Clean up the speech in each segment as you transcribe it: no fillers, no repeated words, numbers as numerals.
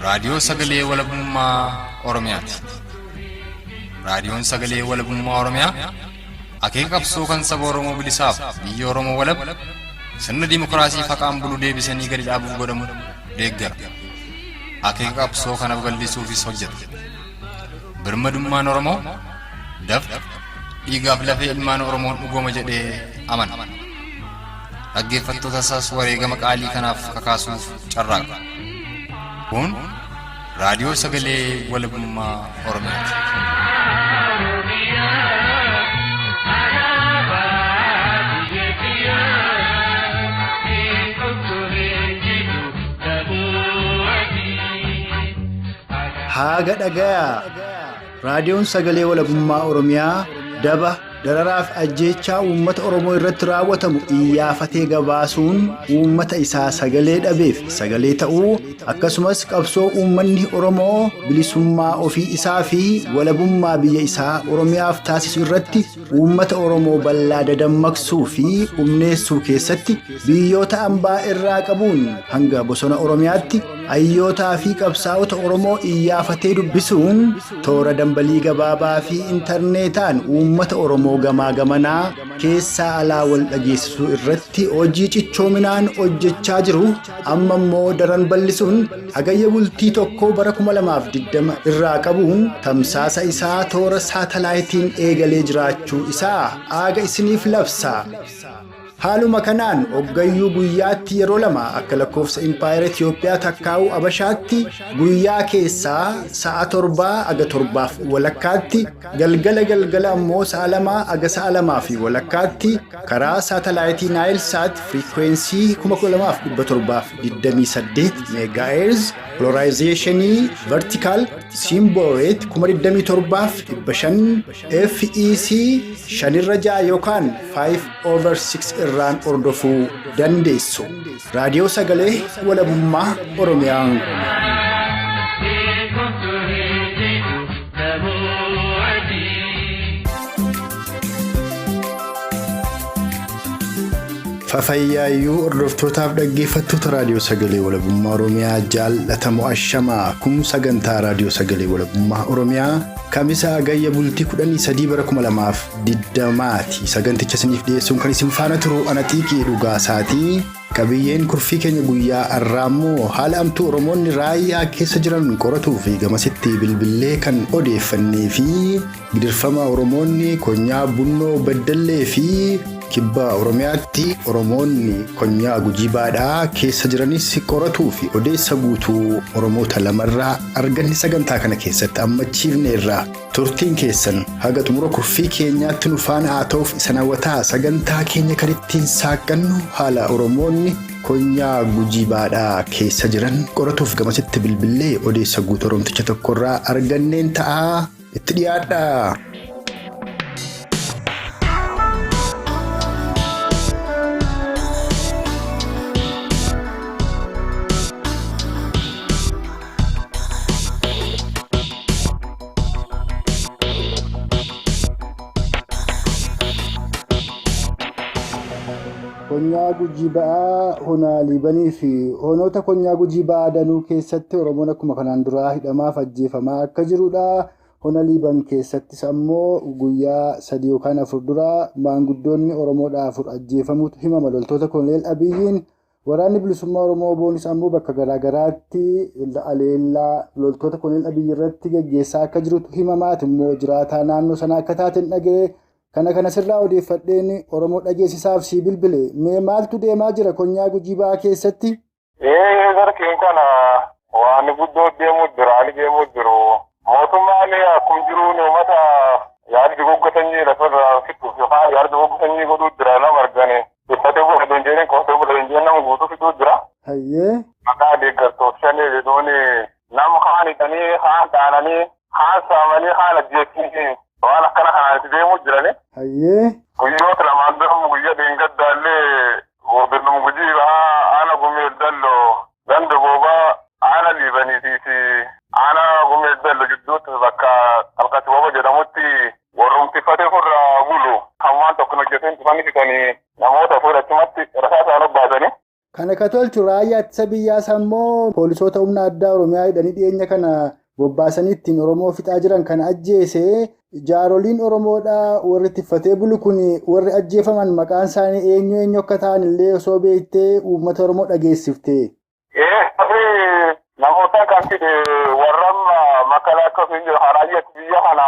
raadiyoo sagalee walabummaa Oromiyaati. Raadiyoon sagalee walabummaa Oromiyaa akeeka qabsoo kan saba Oromoo bilisaaf biyya Oromoo walab sirna dimokiraasii faqaan bulu deebisanii gadi dhaabuuf godhamu deeggara. Akeeka qabsoo kana bal'isuufis hojjeta. Birmadummaan Oromoo dafqa dhiigaaf lafee ilmaan Oromoon dhugooma jedhee amana. Dhaggeeffattoota isaas wareegama qaalii kanaaf kakaasuuf carraaqa. Kun raadiyoo sagalee walabummaa Oromiyaati. Haga dhagayaa raadiyoon sagalee walabummaa Oromiyaa daba dararaaf ajjeechaa uummata Oromoo irratti raawwatamu iyyafatee gabaasuun uummata isaa sagalee dhabeef sagalee ta'uu akkasumas qabsoo uummanni Oromoo bilisummaa ofii isaa fi walabummaa biyya isaa Oromiyaaf taasisu irratti uummata Oromoo bal'aa dadammaqsuu fi humneessuu keessatti biyyoota ambaa irraa qabuun hanga bosona Oromiyaatti ayyootaa fi qabsaa'ota Oromoo iyyafatee dubbisuun toora dambalii gabaabaa fi intarneetaan uummata Oromoo gamaa gamanaa keessaa alaa wal dhageessisuu irratti hojii cichoominaan hojjechaa jiru. Amma immoo daran bal'isuun hagayya bultii tokko bara 2020 irraa qabuun tamsaasa isaa toora saatalaayitiin eegalee jiraachuu isaa aaga isiniif labsa. Haaluma kanaan hoggayyuu guyyaatti yeroo lama akka lakkoofsa Impaayera Itiyoophiyaa takkaa'uu Abashaatti guyyaa keessaa sa'a 7 aga 7 walakkaatti galgala ammoo sa'a 2 aga sa'a 2 walakkaatti karaa saatalaayitii Naayilsaat firiikweensii 12728 meegaahertz polarizationii vertikaal simbol reet 27500 FEC 5/6 yookaan 5/6 irraan ordofuu dandeessu. Raadiyoo sagalee walabummaa Oromiyaa. Fafayyaayuu hordoftootaaf dhaggeeffattoota raadiyoo sagalee walabummaa Oromiyaa jaallatamoo ashamaa kun sagantaa raadiyoo sagalee walabummaa Oromiyaa kamisa hagayya bultii 13 bara 2020ti. Saganticha isiniif dhiyeessuun kan isin faana turu Anaxiiqii Dhugaasaati. Qabiyyeen kurfii keenya guyyaa har'aammoo haala amtuu Oromoonni raayyaa keessa jiran qoratuu fi gamasitti bilbilee kan odeeffannee fi gidirfama Oromoonni konyaa Bunnoo Baddallee fi Kibba Oromiyaatti Oromoonni konyaa Gujii Baadhaa keessa jiranis qoratuu fi odeessa guutuu Oromoota lamarraa arganni sagantaa kana keessatti ammachiifneerra. Turtiin keessan haga xumura kurfii keenyaatti nu faana haa ta'uuf isa hawwataa. Sagantaa keenya kan ittiin saaqannu haala Oromoonni konyaa Gujii Baadhaa keessa jiran qoratuuf gamasitti bilbilee odeessa guutuu Oromticha tokkorraa arganneen ta'a. Itti dhiyaadha. Konyaa Gujii Ba'aa Honaa Liibanii fi honoota konyaa Gujii Ba'aa danuu keessatti Oromoon akkuma kanaan duraa hidhamaaf ajjeefamaa akka jirudha. Honaa Liiban keessattis ammoo guyyaa 3 yookaan 4 dura maanguddoonni Oromoodhaa 4 ajjeefamuutu himama. Loltoota Koloneel Abiyyiin waraanni bilisummaa Oromoo boonis ammoo bakka garaagaraatti aleellaa loltoota Koloneel Abiyyi irratti gaggeessaa akka jirutu himamaati. Immoo jiraataa naannoo sanaa akka taateen dhaga'ee kana sirraa odeeffadheen Oromoo dhageessisaaf si bilbile. Mee maaltu deemaa jira konyaa Gujii Ba'aa keessatti? Garkeen kana waan guddoo deemuu jiru. Mootummaan akkuma jiruun uummata yaada dogoggatanii lafarraa fixuuf yookaan yaada dogoggatanii godhuu jira lama argane. Uffatee bu'aa dandeenya qottee bu'aa dandeenya nama guutuu fixuu jira. Hayyee. Maqaa deeggartoota shanii jedhuun nama haanitanii haan dhaananii haan saamanii haan ajjeesanii waan akkana kanaan deemuu jirani. Hayyee. Guyyoota lamaan dura guyyaa deenggaddaallee goobirnum Gujii Ba'aa aana gumee dalloo ganda boobaa aana liibaniitii fi aana gumee dalloo gidduutti bakka alkatti booba jedhamutti warrumtifatee furraa bulu hammaan tokko hojjeteen tufanii fixanii namoota fuudhachumatti rasaa isaan obbaasanii Kana ka tolchu raayyaa ittisa biyyaas ammoo poolisoota humna addaa Oromiyaa hidhanii dhiyeenya kana bobbaasanii ittiin Oromoo fixaa jiran kana ajjeese jaaroliin Oromoodhaa warri tiffatee bulu kun warri ajjeefaman maqaan isaanii eenyu akka ta'an illee osoo beektee uummata Oromoo dhageessifte. Namoota kan fide warra makala akka raayyaa ittisa biyyaa kana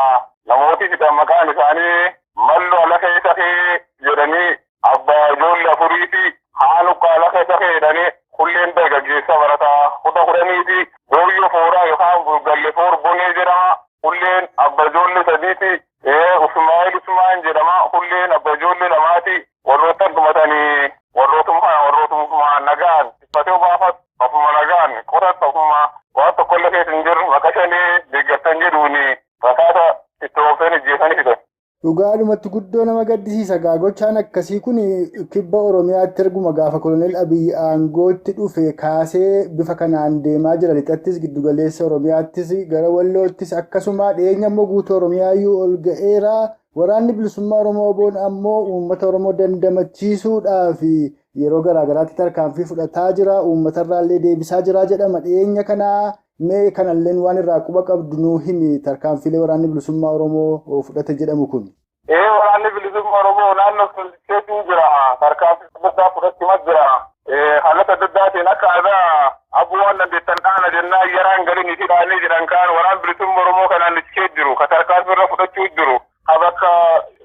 namooti fidan maqaan isaanii Malloo Alaqa Isakee jedhanii abbaa ijoollee afurii fi Haaluqa Alaqa Isakee jedhanii kulleen dargaggeessa barataa kudhanii fi Dooyyoo Fooraa yookaan Gallefoor Bonee jedhama. Kulleen abbaa ijoollee sadiiti. Usmaan jedhama. Kulleen abbaa ijoollee lamaati. Warroota dhumatanii warrootuma nagaan tiffatee baafat ofuma nagaan qorat ofuma waan tokkollee keessa hin jiru maqaa shanii deeggartan jedhuuni fakkaata itti oofeen ijjeessanii fidan. Dhugaadhumatti guddoo nama gaddisiisa gochaan akkasii kun kibba Oromiyaatti erguma gaafa Koloneel Abiyyi aangootti dhufe kaasee bifa kanaan deemaa jira. Lixattis giddugaleessa Oromiyaattis gara Walloottis akkasuma dhiyeenya immoo guutuu Oromiyaayyuu ol ga'eera. Waraanni bilisummaa Oromoo boon ammoo uummata Oromoo dandamachiisuudhaaf yeroo garaagaraatti tarkaanfii fudhataa jira. Uummatarraallee deebisaa jira jedhama. Dhiyeenya kana mee kanalleen waan irraa quba qabdu nuu himi tarkaanfiilee waraanni bilisummaa Oromoo fudhate jedhamu kun. Waraanni bilisummaa Oromoo naannoo keessa jira. Tarkaanfii adda fudhachuumas jira. Haalota adda addaatiin akka aadaa abbuuwwan dandeettan dhaana jennaa yeraan galiin itti dhaanii jiran kaan waraanni bilisummaa Oromoo kanaan itti jiru. Ka tarkaanfii irra fudhachuu jiru. Bakka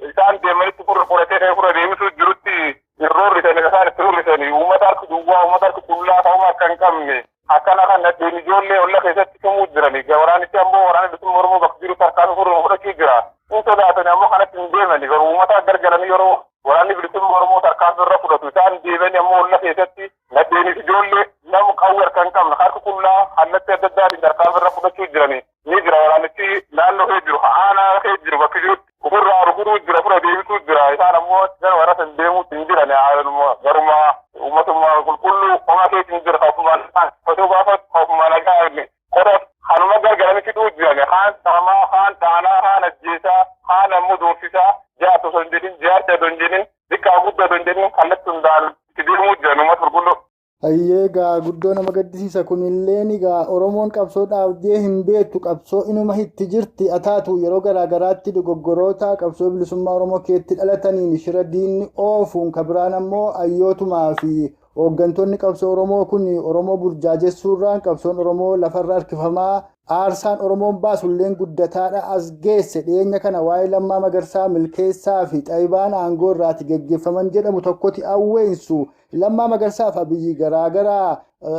isaan deemanitti fura deemsuu jirutti irroorrisanii isaan itti hirrisanii uummata harka duwwaa uummata harka qullaa ta'uu akka hin qabne akkana kan nadheen ijoollee olla keessatti tumuu jiranii waraanichi ammoo waraana bilisummaa Oromoo bakka jiru tarkaanfii fudhachuu jira. Hin sodaatanii ammoo kanatti hin deemani garuu uummata gargaranii yeroo waraanni bilisummaa Oromoo tarkaanfii irra fudhatu isaan deebanii ammoo olla keessatti nadheenis ijoollee nama qawwee harka hin qabne harka qullaa hallatti adda addaatiin tarkaanfii irra fudhachuu jiranii ni jira waraanichi naannoo kee jiru aanaa kee jiru bakka jirutti. Ofirraa rukuduu jira fura deebisuu jira isaan ammoo gara warra deemuu hin jiran garuma uummatummaa qulqulluu homaa keessa hin jira hafumaan fatoo baafat hafuma nagaa qorat hanuma gargaranii fiduu jiran haan saamaa haan dhaanaa haan ajjeesaa haan ammoo doorsisaa jaarsa osoo hin jedhin jaarsa osoo hin jedhin xiqqaa guddaa osoo hin jedhin kallattii hundaan itti deemuu jiran uummata qulqulluu. Ayyee guddoo nama gaddisiisa kunilleen Oromoon qabsoodhaaf jee hin beektu qabsoo inuma itti jirti ataatu yeroo garaagaraatti dogoggoroota qabsoo bilisummaa Oromoo keetti dhalataniin shira diinni oofuun kabiraan ammoo hayyootumaa fi hooggantoonni qabsoo Oromoo kun Oromoo burjaajessuurraan qabsoon Oromoo lafarra harkifamaa aarsaan Oromoon baasulleen guddataadha as geesse dhiyeenya kana waa'ee Lammaa Magarsaa milkeessaa fi Xaayibaan aangoo irraati geggeeffaman jedhamu tokkotti awweensu. Lammaa Magarsaa fi Abiyyi garaagaraa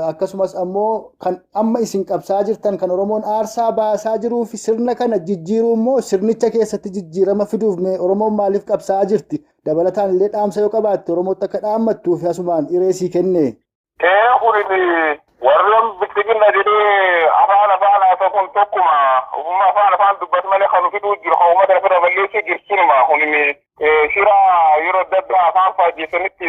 akkasumas ammoo kan amma isin qabsaa jirtan kan Oromoon aarsaa baasaa jiruu fi sirna kana jijjiiruu immoo sirnicha keessatti jijjiirama fiduuf Oromoon maaliif qabsaa jirti dabalataan illee dhaamsa yoo qabaatte Oromootti akka dhaammattuu fi asumaan ireesii kenne. Warreen biqilina jedhee afaan haa ta'u tokkuma uumama afaan dubbatu malee kan fiduu jiru kan uummata lafa balleessuu jirtunuma kunimi shira yeroo adda addaa afaan faajjeessanitti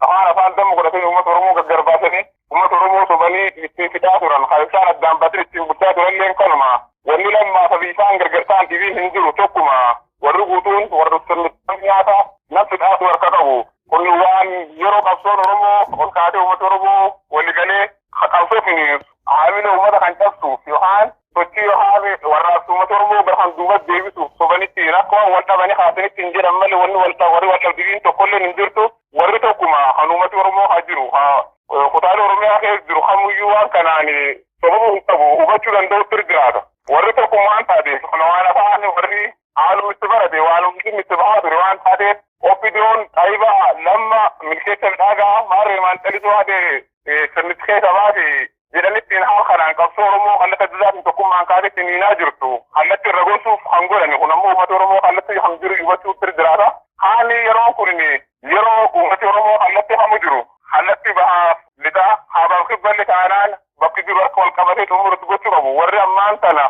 afaan damma godhatanii uummata Oromoo gaggarbaasanii uummata Oromoo sobanii ittiin fidaa turan kan isaan addaan baatanii ittiin bulchaa turallee kanuma wanni lammaa sabii isaan gargaartaan TV hin jiru tokkuma warri guutuun warri sirnitti nyaata nan fidhaatu harka qabu kun waan yeroo qabsoon Oromoo ol kaatee uummata Oromoo waligalee qabsoofin haamina uummata kan cabsuuf yookaan sochii yookaan warraaqsa uummata Oromoo gara kan duuba deebisuuf sobanitti rakkoo wal dhabanii haasanitti hin jedhan malee warri wal dhabdiin tokkollee hin jirtu warri tokkuma kan uummati Oromoo haa jiru kutaalee Oromiyaa keessa jiru kamuyyuu waan kanaan sababuu hin qabu hubachuu danda'utti jiraata warri tokkummaan taate kana waan afaan warri haaluu itti barate waan itti bahaa ture waan taateef oppidiyoon Xaayibaa Lamma milkeessa midhaagaa maarree maanxalisuu haadee sirnichi keessa baate jedhanitti haal kanaan qabsoo Oromoo hallatti adda addaatiin tokkummaan kaatetti niinaa jirtu hallatti irra gochuuf kan godhani kun ammoo uummata Oromoo hallatti ham jiru hubachuutti jiraata haalli yeroo kun yeroo uummati Oromoo hallatti hamu jiru hallatti bahaaf lixaa haabaaf kibballi taanaan bakki jiru akka wal qabatee xumurutti gochuu qabu warri ammaan tana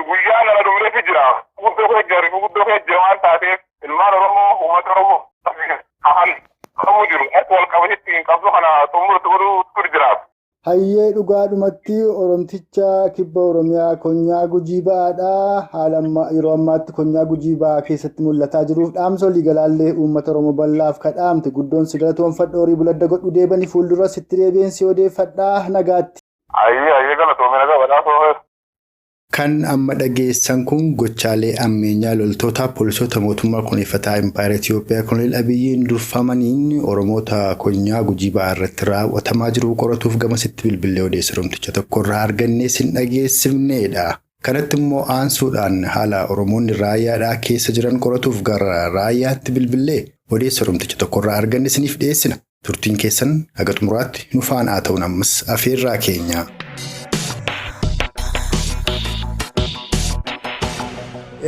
guyyaa nana dhumreefi jira guddoo kee jira waan taateef ilmaan Oromoo uummata Oromoo haal hamu jiru akka wal qabateetti qabsoo kana xumurutti godhuutti jiraatu. Hayyee dhugaadhumatti Oromticha kibba Oromiyaa konyaa Gujii Ba'aadhaa. Haala yeroo ammaatti konyaa Gujii Ba'aa keessatti mul'ataa jiruuf dhaamsa waliigalaallee uummata Oromoo bal'aaf kadhaamte guddoon si galatoomfadha horii buladda godhu deebanii fuuldura sitti deebiinsi odeeffadhaa nagaatti. Ayyee galatoomee nagaa badhaasoo. Kan amma dhageessan kun gochaalee ammeenyaa loltoota poolisoota mootummaa kunuunfataa Impaayera Itiyoophiyaa Koloneel Abiyyiin durfamaniin Oromoota konyaa Gujii Ba'aa irratti raawwatamaa jiru qoratuuf gamasitti bilbilee odeessa Oromticha tokkorraa argannee sin dhageessifneedha. Kanatti immoo aansuudhaan haala Oromoonni raayyaadhaa keessa jiran qoratuuf gara raayyaatti bilbilee odeessa Oromticha tokkorraa arganne siniif dhiyeessina. Turtiin keessan haga xumuraatti nu faana ta'uun ammas afeerraa keenya.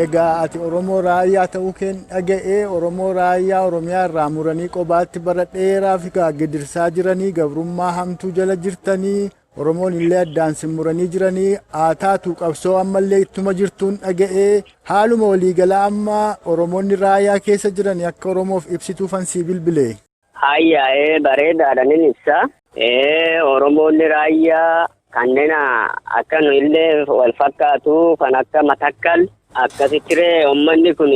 Egaa ati Oromoo raayyaa ta'uu keen dhaga'ee Oromoo raayyaa Oromiyaa irraa muranii qobaatti bara dheeraa fi gidirsaa jiranii gabrummaa hamtuu jala jirtanii Oromoon illee addaan muranii jiranii taatu qabsoo ammallee ittuma jirtuun dhaga'ee haaluma waliigalaa amma Oromoonni raayyaa keessa jiranii akka Oromoof ibsituufan sii bilbilee. Hayyaa bareedaadhaan ibsa. Oromoonni raayyaa kanneen akka nu illee wal fakkaatu kan akka Matakkal. Akkasittiree uummanni kun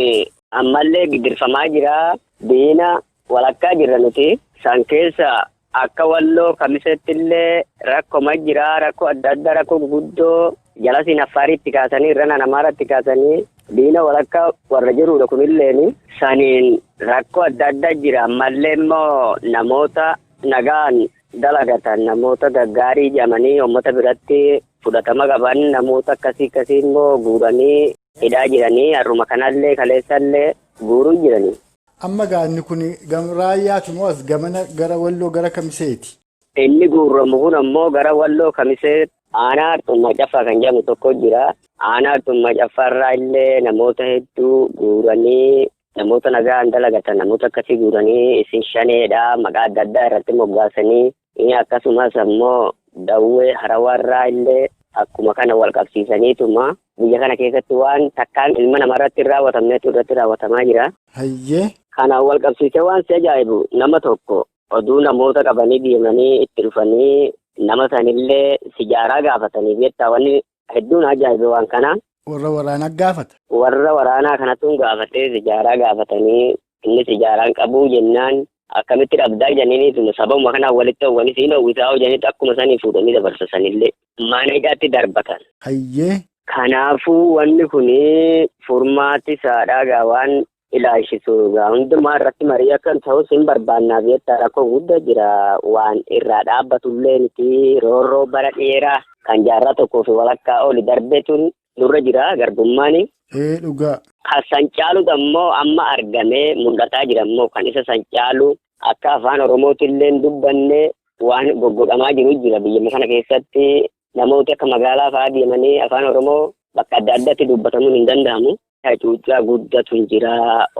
ammallee gidirfamaa jira. Diina walakkaa jirra nuti. Isaan keessa akka Walloo Kamiseetti illee rakkoo jira. Rakkoo adda addaa rakkoo guguddoo jalasiin Affaariitti kaasanii irra Amaaratti kaasanii diina walakkaa warra jirudha kunilleen. Saniin rakkoo adda addaa jira. Ammallee immoo namoota nagaan dalagatan namoota gaggaarii jedhamanii uummata biratti fudhatama qaban namoota akkasii immoo guuranii. Hidhaa jiranii har'uma kanallee kaleessallee guuruu jiranii. Amma gaanni kun raayyaati moo as gamana gara Walloo gara Kamiseeti? Inni guuramu kun ammoo gara Walloo Kamisee aanaa Arxummaa Caffaa kan jedhamu tokko jira. Aanaa Arxummaa Caffaarraa illee namoota hedduu guuranii namoota nagaan dalagatan namoota akkasii guuranii isin shaneedha maqaa adda addaa irratti moggaasanii akkasumas ammoo Dawwee Harawarraa illee akkuma kana wal qabsiisaniituma. Biyya kana keessatti waan takkaan ilma namarratti raawwatamneetu irratti raawwatamaa jira. Hayyee. Kanaan wal qabsiisee waan si ajaa'ibu nama tokko oduu namoota qabanii deemanii itti dhufanii nama sanillee sijaaraa gaafatanii jettaa wanni hedduun ajaa'ibe waan kana. Warra waraanaa gaafata. Warra waraanaa kanatu gaafatee sijaaraa gaafatanii inni sijaaraan qabuu jennaan akkamitti dhabdaa jedhaniitu sababuma kanaan walitti hawwanii siin hawwisaa hojjaniitu akkuma sanii fuudhanii dabarsanillee mana hidhaatti darbatan. Hayyee. Kanaafuu wanni kun furmaati isaadhaa waan ilaalchisu hundumaa irratti marii akka ta'us hin barbaannaaf jettaa rakkoo guddaa jira waan irraa dhaabbatullee miti roorroo bara dheeraa kan jaarraa tokkoo fi walakkaa oli darbeetuun nurra jira garbummaan. Dhugaa. Kan sancaalutu ammoo amma argamee mul'ataa jira ammoo kan isa sancaalu akka afaan Oromootillee dubbanne waan goggodhamaa jiru jira biyya kana keessatti. Namooti akka magaalaa fa'aa deemanii afaan Oromoo bakka adda addaatti dubbatamuun hin danda'amu. Hacuuccaa guddatu jira.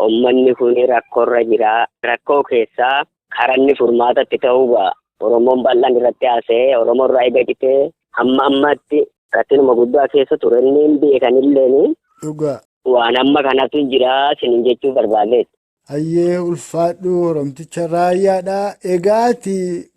Uummanni kun rakkoorra jira. Rakkoo keessaa karanni furmaatatti ta'uu Oromoon bal'aan irratti haasa'ee Oromoon irraa eegatee hamma ammaatti rakkinuma guddaa keessa ture inni hin beekanillee. Dhugaa. Waan amma kanatu jira sinin jechuu barbaadeetti. Hayyee ulfaadhu Oromticha raayyaadha. Egaati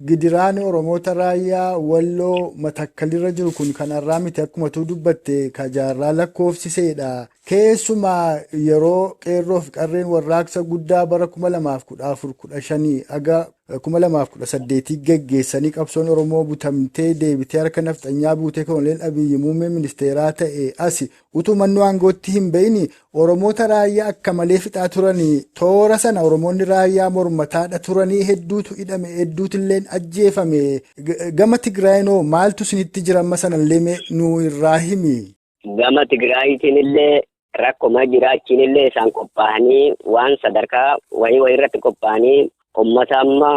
gidiraan Oromoota raayyaa Walloo Matakkalirra jiru kun kanarraa miti akkuma tu dubbatte ka jaarraa lakkoofsiseedha. Keessumaa yeroo qeerroo fi qarreen warraaqsa guddaa bara 2014-15 aga 2018 geggeessanii qabsoon Oromoo butamtee deebitee harka nafxanyaa buutee Koloneel Abiyyi muummee ministeeraa ta'e asi utuu mannuu aangootti hin beeyni Oromoota raayyaa akka malee fixaa turanii toora sana Oromoonni raayyaa mormataadha turanii hedduutu hidhame hedduutillee ajjeefame gama Tigraayinoo maaltu sinitti jira amma sanallee nu irraa himi. Gama Tigraayitiin illee rakkoma jiraachiin illee isaan qophaa'anii waan sadarkaa wayii irratti qophaa'anii uummata amma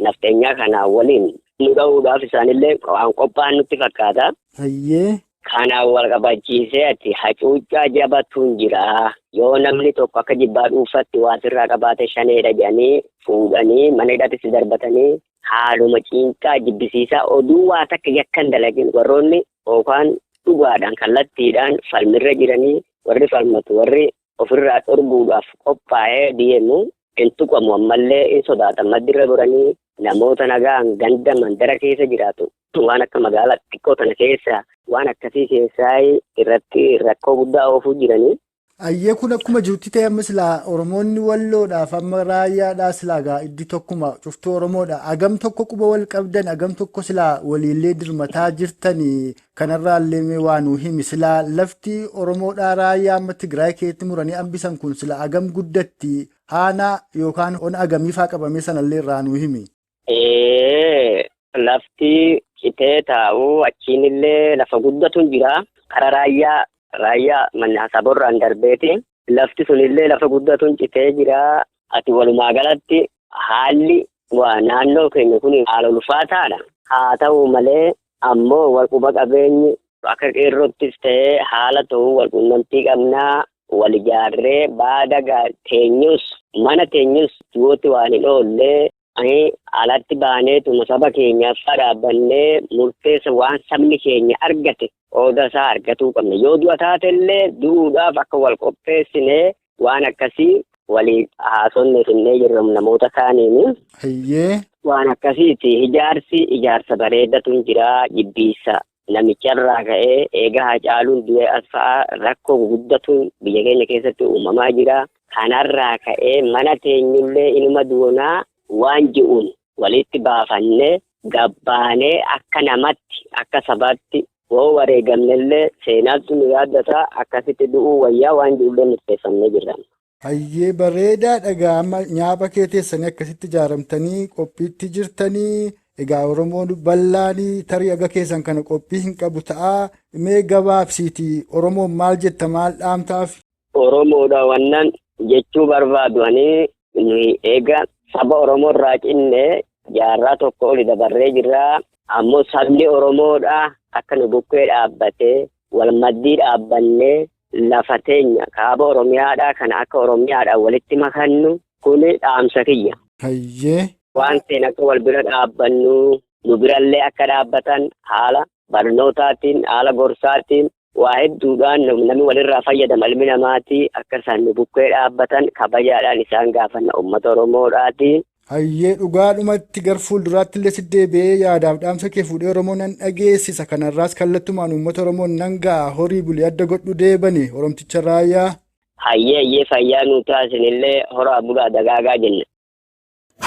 nafxeenyaa kana waliin nu dha'uudhaaf isaanillee waan qophaa'an nutti fakkaata. Hayyee. Kanaan wal qabachiisee ati hacuuccaa jabatuun jira. Yoo namni tokko akka jibbaa dhuunfatti waasirraa qabaate shaneedha jedhanii fuudhanii mana hidhaatti darbatanii haaluma ciinqaa jibbisiisaa oduu waa takka yakkan dalagin warroonni yookaan dhugaadhaan kallattiidhaan falmirra jiranii warri falmatu warri ofirraa dhorguudhaaf qophaa'ee deemu hin tuqamu ammallee hin sodaatan maddirra goranii namoota nagaan ganda mandara keessa jiraatu waan akka magaalaa xiqqoo tana keessa waan akkasii keessaa irratti rakkoo guddaa oofuu jiranii. Ayyee kun akkuma jirutti ta'e amma silaa Oromoonni walloodhaaf amma raayyaadhaa silaa iddi tokkuma cuftuu Oromoodha. Agam tokko quba wal qabdan agam tokko silaa waliillee dirmataa jirtanii kanarraallee waan nuu himi silaa lafti Oromoodhaa raayyaa amma Tigraay keessatti muranii hambisan kun silaa agam guddatti haana yookaan ona agamiifaa qabame sanallee irraa nuu himi. Lafti citee taa'uu achiinillee lafa guddatu jira karaa raayyaa manna saborraan darbeeti. Lafti sunillee lafa guddatuun citee jira. Ati walumaa galatti haalli naannoo keenya kun haala ulfaataadha. Haa ta'u malee ammoo walquba qabeenyi akka qeerrottis ta'ee haala ta'uu walqunnamtii qabnaa wal ijaarree baada teenyus mana teenyus jiwooti waan hin oollee alatti baaneetuma saba keenyaaf dhaabbannee murteessa waan sabni keenya argate ooda isaa argatuu qabna. Yoo du'a taatellee du'uudhaaf akka wal qopheessinee waan akkasii walii haasofne finnee jirra namoota kaaniin. Waan akkasiiti ijaarsa bareedatu jira jibbiisa namicharraa ka'ee eega Hacaaluun du'e asfaa rakkoo guddatu biyya keenya keessatti uumamaa jira. Kanarraa ka'ee mana teenyullee inuma duunaa waan ji'uun walitti baafannee gabbaanee akka namatti akka sabaatti woo wareegamnellee seenaatti nu yaadata akkasitti du'uu wayyaa waan ji'ullee murteeffannee jirra. Hayyee bareedaa dhagaa nyaapa kee teessanii akkasitti ijaaramtanii qophiitti jirtanii egaa Oromoon bal'aanii tarii aga keessan kana qophii hin qabu ta'a mee gabaabsiiti Oromoon maal jetta maal dhaamtaaf? Oromoodha wannan jechuu barbaadu ani nuyi eega saba Oromoo irraa cinne jaarraa tokko oli dabarree jirra. Ammoo sabni Oromoodha akka nu bukkee dhaabbatee wal maddii dhaabbannee lafa teenya kaaba Oromiyaadha kana akka Oromiyaadha walitti makannu kuni dhaamsa kiyya. Hayyee. Waan ta'een akka wal bira dhaabbannu nu birallee akka dhaabbatan haala barnootaatiin haala gorsaatiin waa hedduudhaan namni walirraa fayyadama ilmi namaatii akka isaan nu bukkee dhaabbatan kabajaadhaan isaan gaafanna uummata Oromoodhaati. Hayyee dhugaadhumatti gar fuulduraatti illee si deebi'ee yaadaaf dhaamsa kee fuudhee Oromoo nan dhageessisa kanarraas kallattumaan uummata Oromoon nan ga'a horii bulee adda godhu deebani Oromticha raayyaa. Hayyee fayyaa nu taasinillee horaa bulaa dagaagaa jenna.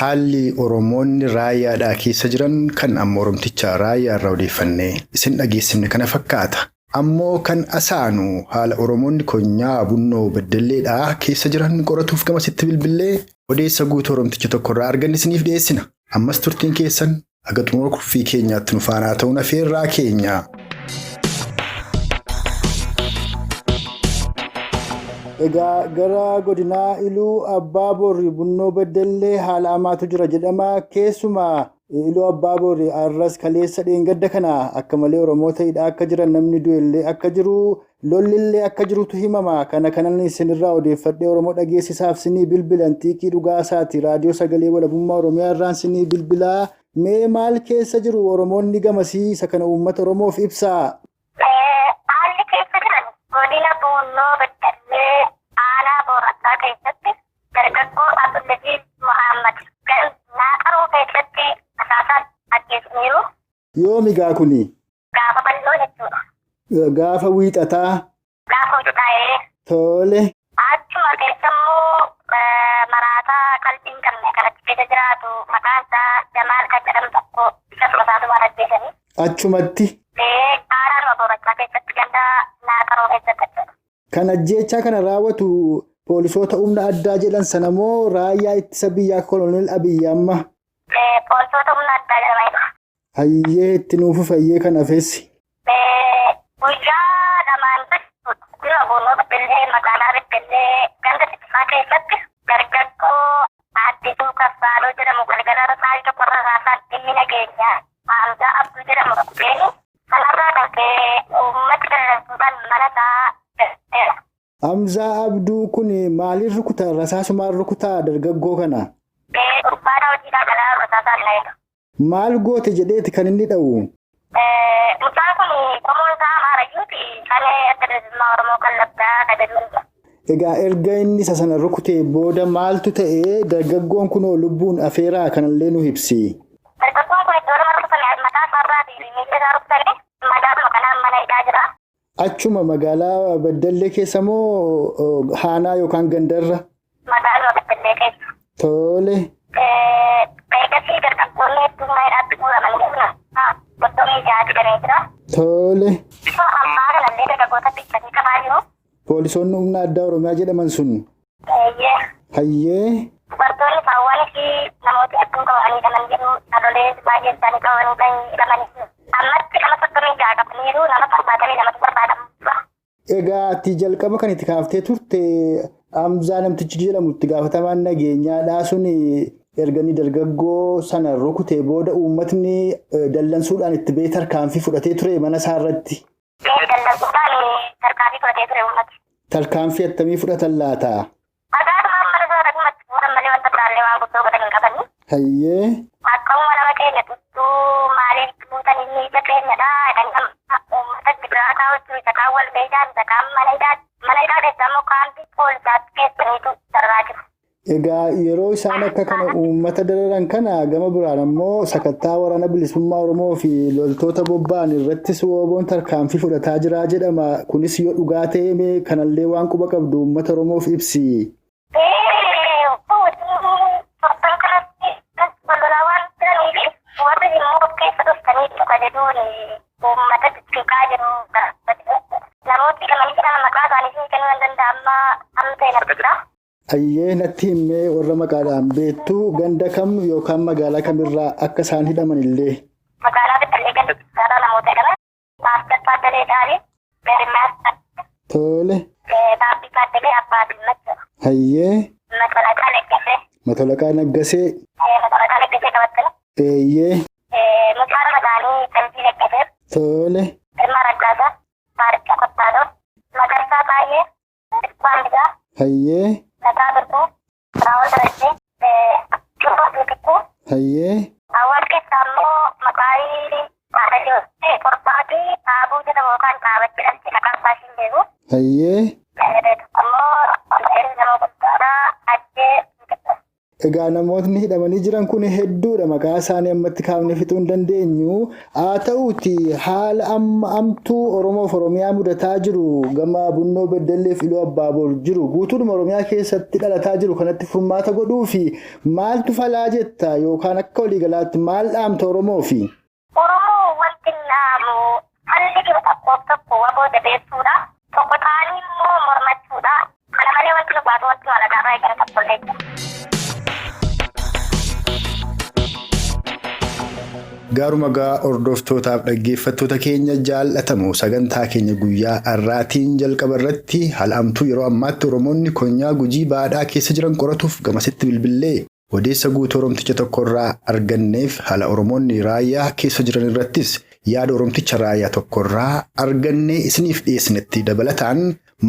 Haalli Oromoonni raayyaadhaa keessa jiran kan amma Oromticha raayyaa irraa odeeffannee isin dhageessifne kana fakkaata. Ammoo kan asaanu haala Oromoonni konyaa bunnoo beddelleedhaa keessa jiran qoratuuf gamasitti bilbilee odeessa guutuu Oromticha tokkorraa arganne isiniif dhiyeessina. Ammas turtiin keessan aga xumura kurfii keenyaatti nu faanaa ta'uun afeerraa keenya. Egaa gara godinaa Iluu Abbaa Boorrii bunnoo beddellee haala hamaatu jira jedhama. Keessumaa Iluu Abbaa Boorrii arras kaleessa dheengadda kana akka malee Oromoota hidhaa akka jiran namni du'ellee akka jiru lollillee akka jirutu himama. Kanan isinirraa odeeffadhee Oromoo dhageessisaaf sinii bilbilan Tiikii Dhugaasaati raadiyoo sagalee walabummaa Oromiyaa irraan sinii bilbilaa. Mee maal keessa jiru Oromoonni gamasii isa kana uummata Oromoof ibsaa? Haalli keessa jiran godina bunnoo beddellee aanaa Booranaa keessatti dargaggoo Abdullaziz Muhammad naaqaruu keessatti asaasan ajjeesaniiru. Yoomigaa kuni? Gaafa bal'oo jechuudha. Gaafa wiixataa? Gaafa wiixataa. Tole. Achuma keessammoo maraataa qalbiin qabne kanatti keessa jiraatu maqaan isaa Jamaal kan jedhamu tokko isa tuqasaatu waan ajjeesanii. Achumatti? Aanaa Booranaa keessatti ganda naaqaruu keessatti. Kan ajjeechaa kana raawwatu poolisoota humna addaa jedhan sana moo raayyaa ittisa biyyaa Koloneel Abiyyi amma? Poolisoota humna addaa jedhamanidha. Hayyee itti nuufu fayyee kan hafeessi. Guyyaa lamaan dura bunnoo beddellee magaalaa beddellee ganda xixiqqaa keessatti dargaggoo Addisuu Kaffaaloo jedhamu galgala rasaasii tokko rasaasaan dhimmi nageenyaa Hamzaa Abduu jedhamu dhufeeni kanarraa darbee uummati dallansuudhaan mana isaa Hamzaa Abduu kun maaliin rukutaa rasaasumaan rukutaa dargaggoo kana? Urbaana hojiidhaa galaa rasaasaan dha'eera. Maal goote jedheeti kan inni dha'u? Mucaan kun qomoon isaa Amaarayyuuti kan adda bilisummaa Oromoo kan labdaa kadhatuudha. Egaa erga inni sana rukutee booda maaltu ta'ee dargaggoon kunoo lubbuun afeeraa kanallee nu ibsi? Achuma magaalaa Baddallee keessa moo Haanaa yookaan Gandarra? Magaalaa Baddallee keessa. Tole. Beekasii dargaggoonni hedduummaa hidhaatti guuraman jechuudha. Bottomii jaati ganee jira. Tole. Ammaa kanallee dargaggoota bikkattii qabaa jiru. Poolisoonni humna addaa Oromiyaa jedhaman sun. Hayyee. Dubartoonni saawwanii fi namooti hedduun qabamanii hidhaman jiru. Haadholee baay'ee isaanii qabamanii kan hidhamanii. Ammatti nama 36 qabaniiru nama 70 namatu barbaadamu. Egaa ati jalqaba kan itti kaaftee turte Hamzaa namtichi jedhamu itti gaafatamaan nageenyaadhaa sun erganii dargaggoo sana rukutee booda uummatni dallansuudhaan itti bee tarkaanfii fudhatee ture mana isaa irratti. Dallansuudhaan tarkaanfii fudhatee ture uummati. Tarkaanfii attamii fudhatan laata? Maqaadhuma amma isaa dhagumatti fuudhan malee wanta biraallee waan guddoo godhan hin qabani. Hayyee. Akkuma nama keenya tuttuu maaliif buutanii miidha keenyadhaa jedhanii uummata biraa kaawwachuu isa kaan wal beekaa isa kaan mana hidhaa keessa immoo kaampii poolisaatti keessaniitu darraa jiru. Egaa yeroo isaan akka kana uummata dararan kana gama biraan ammoo sakattaa waraana bilisummaa Oromoo fi loltoota bobba'an irrattis WBO'n tarkaanfii fudhataa jira jedhama. Kunis yoo dhugaa ta'e kanallee waan quba qabdu uummata Oromoof ibsi. Uummata xixiqqaa jiru namooti hidhamanii jiran maqaa isaanii kennuu hin danda'amma amtee natti. Hayyee natti himee warra maqaadhaan beektu ganda kam yookaan magaalaa kamirraa akka isaan hidhaman illee. Magaalaa Baddallee ganda namoota hidhaman Paastar Baaddalee Dhaabii Beerimaas. Tole. Baabbii Baaddalee Abbaatiin Macha. Hayyee. Matolaqaa Neggasee. Matolaqaa Neggasee. Matolaqaa Neggasee qabattanii. Eeyyee. Mucaan maqaanii Qalbii Neggasee. Tole. Ilma Raggaasaa. Baaricha Kottaadoo. Magarsaa Baay'ee. Ispaan Bigaa. Hayyee. Lataa Birbuu. Raawwan Darajjee. Cubboo Xixiqqoo. Hayyee. Awwaal keessaa immoo maqaanii Baadajoo. Qorbaatii Dhaabuu jedhamu yookaan Dhaabachiidhaan maqaan isaanii beeku. Hayyee. Ammoo nama guddaadhaa Ajjee. Egaa namootni hidhamanii jiran kun hedduudha. Maqaa isaanii ammatti kaafnee fixuu hin dandeenyu. Haa ta'uuti haala amma amtuu Oromoof Oromiyaa mudataa jiru gama Bunnoo Baddallee fi Iluu Abbaaboor jiru guutuudhuma Oromiyaa keessatti dhalataa jiru kanatti furmaata godhuu fi maaltu falaa jetta yookaan akka waliigalaatti maal dhaamta Oromoofi? Oromoo wanti dhaamu falli jiru tokko WBO jabeessuudha. Tokko ta'anii immoo mormachuudha. Kana malee wanti nu baatu wanti nu alagaarraa eegale tokkollee jira. Gaaruma gaa hordoftootaaf dhaggeeffattoota keenya jaallatamu sagantaa keenya guyyaa har'aatiin jalqaba irratti haala amtuu yeroo ammaatti Oromoonni konyaa Gujii baadhaa keessa jiran qoratuuf gamasitti bilbilee odeessa guutuu Oromticha tokkorraa arganneef haala Oromoonni raayyaa keessa jiran irrattis yaada Oromticha raayyaa tokkorraa argannee isiniif dhiyeessinetti dabalataan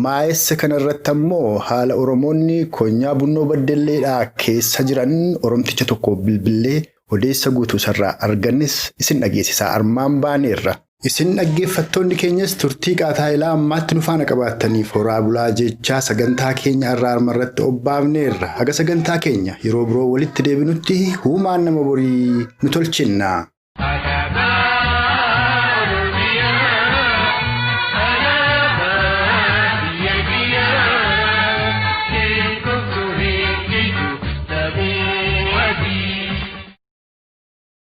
maayessa kanarratti ammoo haala Oromoonni konyaa Bunnoo Baddalleedhaa keessa jiran Oromticha tokko bilbilee odeessa guutuu sarraa argannis isin dhageessisaa armaan baaneerra. Isin dhaggeeffattoonni keenyas turtii qaataayilaa ammaatti nu faana qabaattaniif horaa bulaa jechaa sagantaa keenya har'aa armarratti obbaafneerra. Haga sagantaa keenya yeroo biroo walitti deebinutti huumaan nama borii nu tolchinna.